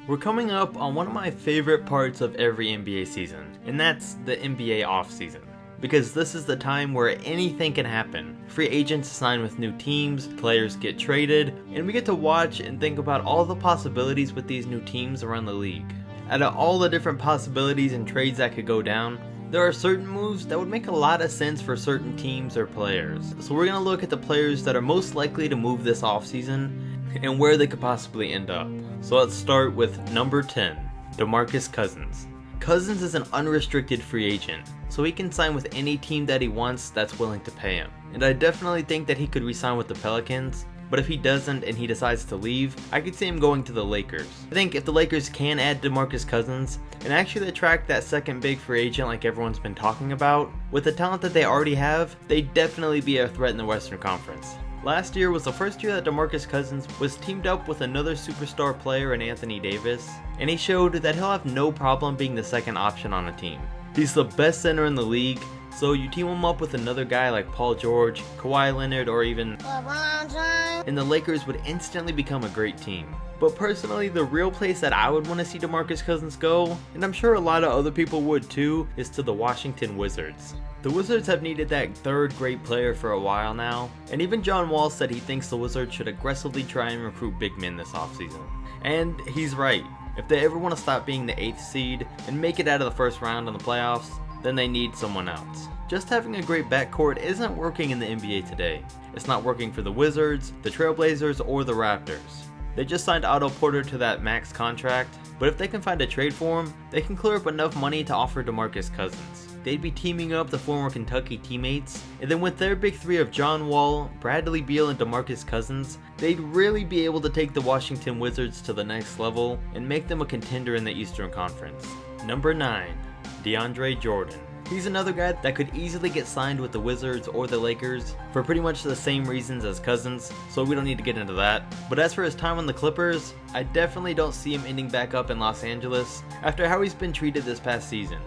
We're coming up on one of my favorite parts of every NBA season, and that's the NBA offseason. Because this is the time where anything can happen. Free agents sign with new teams, players get traded, and we get to watch and think about all the possibilities with these new teams around the league. Out of all the different possibilities and trades that could go down, there are certain moves that would make a lot of sense for certain teams or players. So we're going to look at the players that are most likely to move this offseason and where they could possibly end up. So let's start with number 10, DeMarcus Cousins. Cousins is an unrestricted free agent, so he can sign with any team that he wants that's willing to pay him. And I definitely think that he could re-sign with the Pelicans, but if he doesn't and he decides to leave, I could see him going to the Lakers. I think if the Lakers can add DeMarcus Cousins and actually attract that second big free agent like everyone's been talking about, with the talent that they already have, they'd definitely be a threat in the Western Conference. Last year was the first year that DeMarcus Cousins was teamed up with another superstar player in Anthony Davis, and he showed that he'll have no problem being the second option on a team. He's the best center in the league, so you team him up with another guy like Paul George, Kawhi Leonard, or even LeBron James, and the Lakers would instantly become a great team. But personally, the real place that I would want to see DeMarcus Cousins go, and I'm sure a lot of other people would too, is to the Washington Wizards. The Wizards have needed that third great player for a while now, and even John Wall said he thinks the Wizards should aggressively try and recruit big men this offseason. And he's right. If they ever want to stop being the 8th seed and make it out of the first round in the playoffs, then they need someone else. Just having a great backcourt isn't working in the NBA today. It's not working for the Wizards, the Trailblazers, or the Raptors. They just signed Otto Porter to that max contract, but if they can find a trade for him, they can clear up enough money to offer DeMarcus Cousins. They'd be teaming up the former Kentucky teammates, and then with their big three of John Wall, Bradley Beal, and DeMarcus Cousins, they'd really be able to take the Washington Wizards to the next level and make them a contender in the Eastern Conference. Number 9, DeAndre Jordan. He's another guy that could easily get signed with the Wizards or the Lakers for pretty much the same reasons as Cousins, so we don't need to get into that. But as for his time on the Clippers, I definitely don't see him ending back up in Los Angeles after how he's been treated this past season.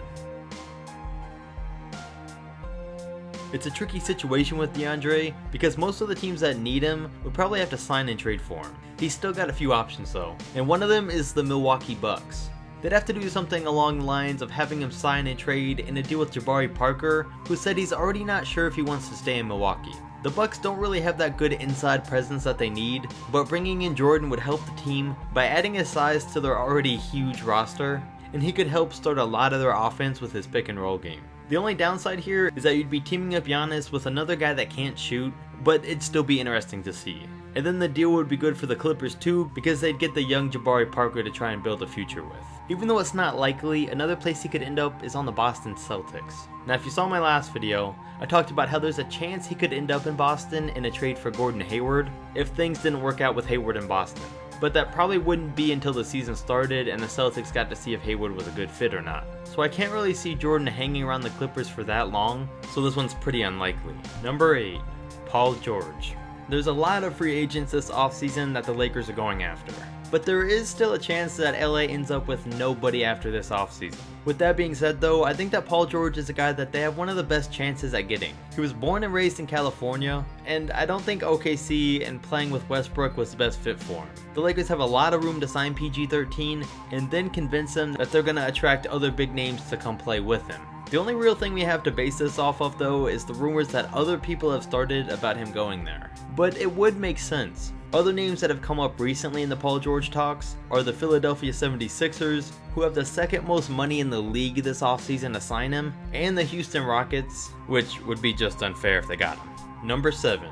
It's a tricky situation with DeAndre because most of the teams that need him would probably have to sign and trade for him. He's still got a few options though, and one of them is the Milwaukee Bucks. They'd have to do something along the lines of having him sign and trade in a deal with Jabari Parker, who said he's already not sure if he wants to stay in Milwaukee. The Bucks don't really have that good inside presence that they need, but bringing in Jordan would help the team by adding his size to their already huge roster, and he could help start a lot of their offense with his pick and roll game. The only downside here is that you'd be teaming up Giannis with another guy that can't shoot, but it'd still be interesting to see. And then the deal would be good for the Clippers too, because they'd get the young Jabari Parker to try and build a future with. Even though it's not likely, another place he could end up is on the Boston Celtics. Now if you saw my last video, I talked about how there's a chance he could end up in Boston in a trade for Gordon Hayward if things didn't work out with Hayward in Boston. But that probably wouldn't be until the season started and the Celtics got to see if Hayward was a good fit or not. So I can't really see Jordan hanging around the Clippers for that long, so this one's pretty unlikely. Number 8, Paul George. There's a lot of free agents this offseason that the Lakers are going after, but there is still a chance that LA ends up with nobody after this offseason. With that being said though, I think that Paul George is a guy that they have one of the best chances at getting. He was born and raised in California, and I don't think OKC and playing with Westbrook was the best fit for him. The Lakers have a lot of room to sign PG-13 and then convince him that they're going to attract other big names to come play with him. The only real thing we have to base this off of though is the rumors that other people have started about him going there. But it would make sense. Other names that have come up recently in the Paul George talks are the Philadelphia 76ers, who have the second most money in the league this offseason to sign him, and the Houston Rockets, which would be just unfair if they got him. Number 7,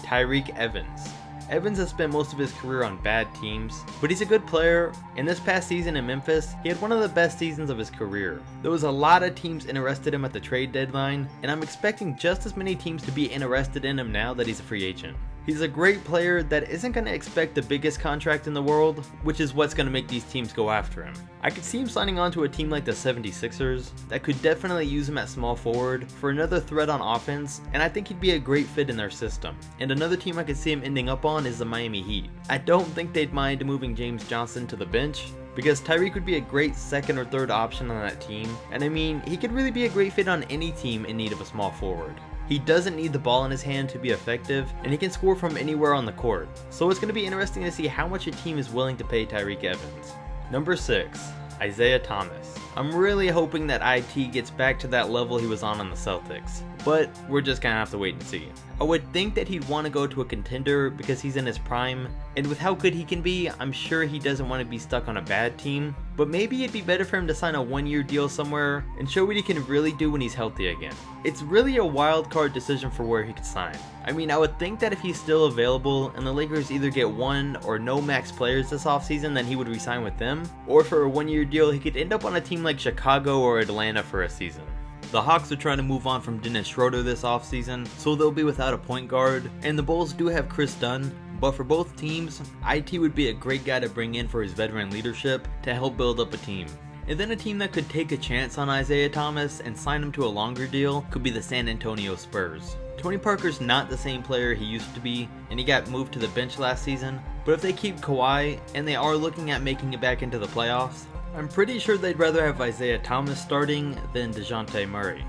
Tyreke Evans. Evans has spent most of his career on bad teams, but he's a good player, and this past season in Memphis, he had one of the best seasons of his career. There was a lot of teams interested in him at the trade deadline, and I'm expecting just as many teams to be interested in him now that he's a free agent. He's a great player that isn't going to expect the biggest contract in the world, which is what's going to make these teams go after him. I could see him signing on to a team like the 76ers that could definitely use him at small forward for another threat on offense, and I think he'd be a great fit in their system. And another team I could see him ending up on is the Miami Heat. I don't think they'd mind moving James Johnson to the bench, because Tyreke would be a great second or third option on that team, and I mean, he could really be a great fit on any team in need of a small forward. He doesn't need the ball in his hand to be effective, and he can score from anywhere on the court. So it's going to be interesting to see how much a team is willing to pay Tyreke Evans. Number 6. Isaiah Thomas. I'm really hoping that IT gets back to that level he was on the Celtics, but we're just gonna have to wait and see. I would think that he'd want to go to a contender because he's in his prime, and with how good he can be, I'm sure he doesn't want to be stuck on a bad team, but maybe it'd be better for him to sign a 1-year deal somewhere and show what he can really do when he's healthy again. It's really a wild card decision for where he could sign. I mean, I would think that if he's still available and the Lakers either get one or no max players this offseason, then he would re-sign with them, or for a 1-year deal he could end up on a team like Chicago or Atlanta for a season. The Hawks are trying to move on from Dennis Schroeder this offseason, so they'll be without a point guard, and the Bulls do have Chris Dunn, but for both teams, IT would be a great guy to bring in for his veteran leadership to help build up a team. And then a team that could take a chance on Isaiah Thomas and sign him to a longer deal could be the San Antonio Spurs. Tony Parker's not the same player he used to be, and he got moved to the bench last season, but if they keep Kawhi, and they are looking at making it back into the playoffs, I'm pretty sure they'd rather have Isaiah Thomas starting than DeJounte Murray.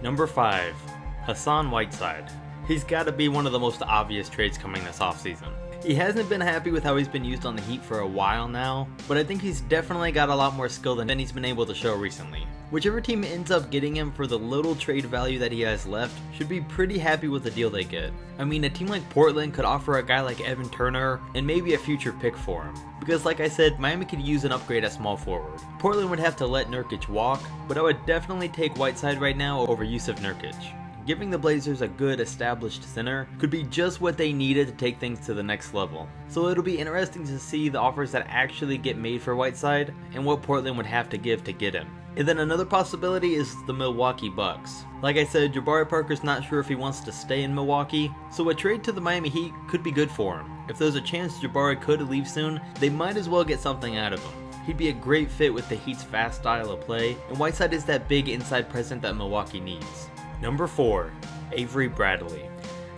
Number 5. Hassan Whiteside. He's got to be one of the most obvious trades coming this offseason. He hasn't been happy with how he's been used on the Heat for a while now, but I think he's definitely got a lot more skill than he's been able to show recently. Whichever team ends up getting him for the little trade value that he has left should be pretty happy with the deal they get. I mean, a team like Portland could offer a guy like Evan Turner and maybe a future pick for him. Because like I said, Miami could use an upgrade at small forward. Portland would have to let Nurkic walk, but I would definitely take Whiteside right now over Yusuf Nurkic. Giving the Blazers a good established center could be just what they needed to take things to the next level. So it'll be interesting to see the offers that actually get made for Whiteside and what Portland would have to give to get him. And then another possibility is the Milwaukee Bucks. Like I said, Jabari Parker's not sure if he wants to stay in Milwaukee, so a trade to the Miami Heat could be good for him. If there's a chance Jabari could leave soon, they might as well get something out of him. He'd be a great fit with the Heat's fast style of play, and Whiteside is that big inside presence that Milwaukee needs. Number 4. Avery Bradley.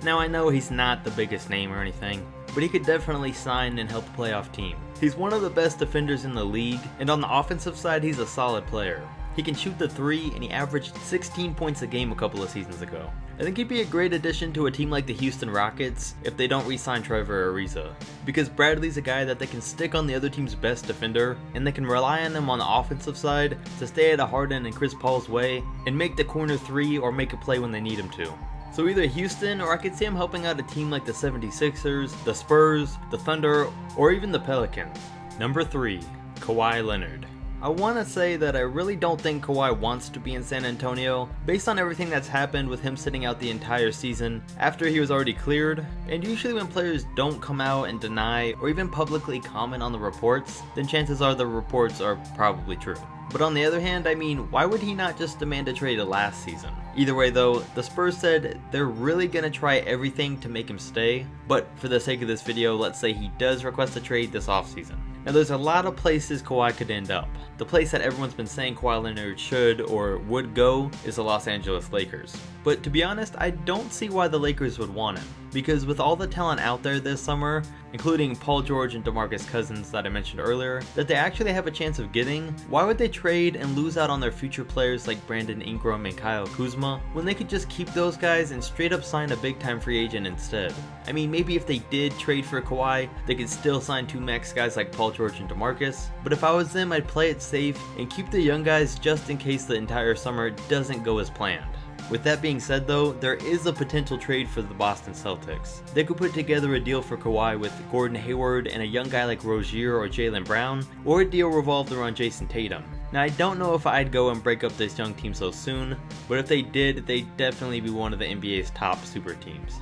Now I know he's not the biggest name or anything, but he could definitely sign and help a playoff team. He's one of the best defenders in the league, and on the offensive side he's a solid player. He can shoot the 3, and he averaged 16 points a game a couple of seasons ago. I think he'd be a great addition to a team like the Houston Rockets if they don't re-sign Trevor Ariza, because Bradley's a guy that they can stick on the other team's best defender, and they can rely on him on the offensive side to stay out of Harden and Chris Paul's way and make the corner 3 or make a play when they need him to. So either Houston, or I could see him helping out a team like the 76ers, the Spurs, the Thunder, or even the Pelicans. Number 3. Kawhi Leonard. I want to say that I really don't think Kawhi wants to be in San Antonio, based on everything that's happened with him sitting out the entire season after he was already cleared, and usually when players don't come out and deny or even publicly comment on the reports, then chances are the reports are probably true. But on the other hand, I mean, why would he not just demand a trade last season? Either way though, the Spurs said they're really gonna try everything to make him stay, but for the sake of this video, let's say he does request a trade this offseason. Now there's a lot of places Kawhi could end up. The place that everyone's been saying Kawhi Leonard should or would go is the Los Angeles Lakers. But to be honest, I don't see why the Lakers would want him. Because with all the talent out there this summer, including Paul George and DeMarcus Cousins that I mentioned earlier, that they actually have a chance of getting, why would they trade and lose out on their future players like Brandon Ingram and Kyle Kuzma when they could just keep those guys and straight up sign a big time free agent instead? I mean, maybe if they did trade for Kawhi, they could still sign 2 max guys like Paul George and DeMarcus, but if I was them, I'd play it safe and keep the young guys just in case the entire summer doesn't go as planned. With that being said though, there is a potential trade for the Boston Celtics. They could put together a deal for Kawhi with Gordon Hayward and a young guy like Rozier or Jaylen Brown, or a deal revolved around Jason Tatum. Now I don't know if I'd go and break up this young team so soon, but if they did, they'd definitely be one of the NBA's top super teams.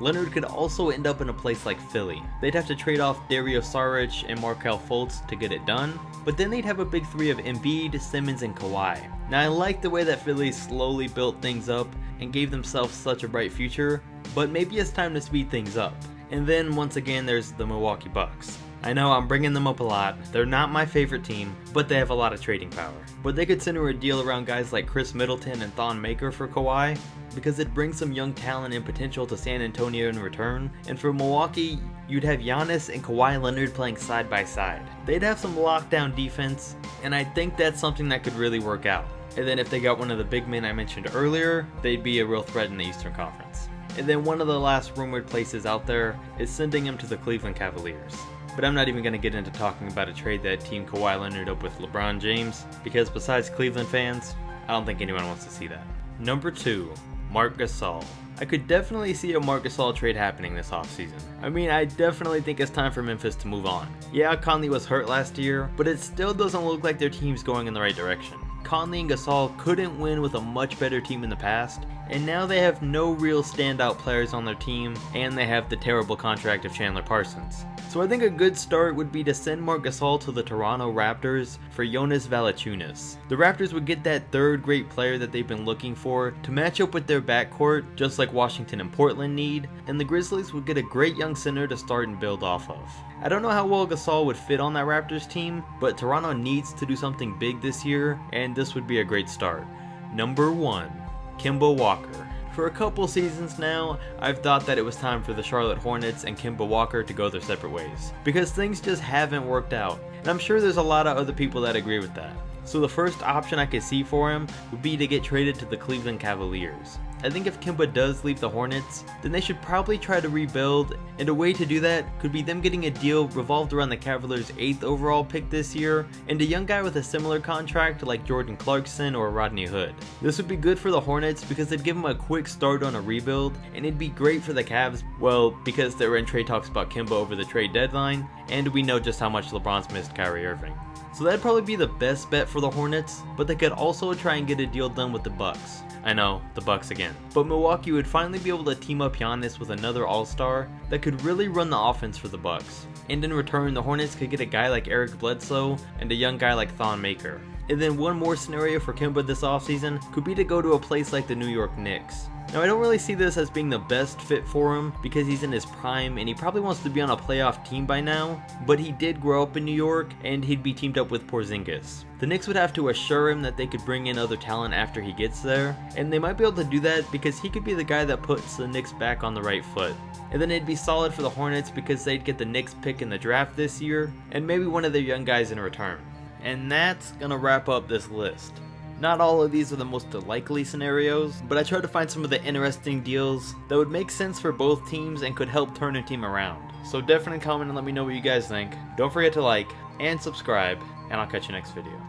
Leonard could also end up in a place like Philly. They'd have to trade off Dario Saric and Markelle Fultz to get it done, but then they'd have a big 3 of Embiid, Simmons, and Kawhi. Now I like the way that Philly slowly built things up and gave themselves such a bright future, but maybe it's time to speed things up. And then once again there's the Milwaukee Bucks. I know I'm bringing them up a lot, they're not my favorite team, but they have a lot of trading power. But they could center a deal around guys like Chris Middleton and Thon Maker for Kawhi, because it brings some young talent and potential to San Antonio in return, and for Milwaukee, you'd have Giannis and Kawhi Leonard playing side by side. They'd have some lockdown defense, and I think that's something that could really work out. And then if they got one of the big men I mentioned earlier, they'd be a real threat in the Eastern Conference. And then one of the last rumored places out there is sending him to the Cleveland Cavaliers. but I'm not even going to get into talking about a trade that Team Kawhi Leonard up with LeBron James, because besides Cleveland fans, I don't think anyone wants to see that. Number 2, Marc Gasol. I could definitely see a Marc Gasol trade happening this offseason. I mean, I definitely think it's time for Memphis to move on. Yeah, Conley was hurt last year, but it still doesn't look like their team's going in the right direction. Conley and Gasol couldn't win with a much better team in the past, and now they have no real standout players on their team, and they have the terrible contract of Chandler Parsons. So I think a good start would be to send Marc Gasol to the Toronto Raptors for Jonas Valanciunas. The Raptors would get that third great player that they've been looking for to match up with their backcourt, just like Washington and Portland need, and the Grizzlies would get a great young center to start and build off of. I don't know how well Gasol would fit on that Raptors team, but Toronto needs to do something big this year, and this would be a great start. Number 1, Kemba Walker. For a couple seasons now, I've thought that it was time for the Charlotte Hornets and Kemba Walker to go their separate ways, because things just haven't worked out, and I'm sure there's a lot of other people that agree with that. So the first option I could see for him would be to get traded to the Cleveland Cavaliers. I think if Kemba does leave the Hornets, then they should probably try to rebuild, and a way to do that could be them getting a deal revolved around the Cavaliers' 8th overall pick this year, and a young guy with a similar contract like Jordan Clarkson or Rodney Hood. This would be good for the Hornets because it'd give them a quick start on a rebuild, and it'd be great for the Cavs, well, because they were in trade talks about Kemba over the trade deadline, and we know just how much LeBron's missed Kyrie Irving. So that'd probably be the best bet for the Hornets, but they could also try and get a deal done with the Bucks. I know, the Bucks again. But Milwaukee would finally be able to team up Giannis with another all-star that could really run the offense for the Bucks. And in return, the Hornets could get a guy like Eric Bledsoe and a young guy like Thon Maker. And then one more scenario for Kemba this offseason could be to go to a place like the New York Knicks. Now I don't really see this as being the best fit for him because he's in his prime and he probably wants to be on a playoff team by now, but he did grow up in New York and he'd be teamed up with Porzingis. The Knicks would have to assure him that they could bring in other talent after he gets there, and they might be able to do that because he could be the guy that puts the Knicks back on the right foot. And then it'd be solid for the Hornets because they'd get the Knicks pick in the draft this year and maybe one of their young guys in return. And that's gonna wrap up this list. Not all of these are the most likely scenarios, but I tried to find some of the interesting deals that would make sense for both teams and could help turn a team around. So definitely comment and let me know what you guys think. Don't forget to like and subscribe, and I'll catch you next video.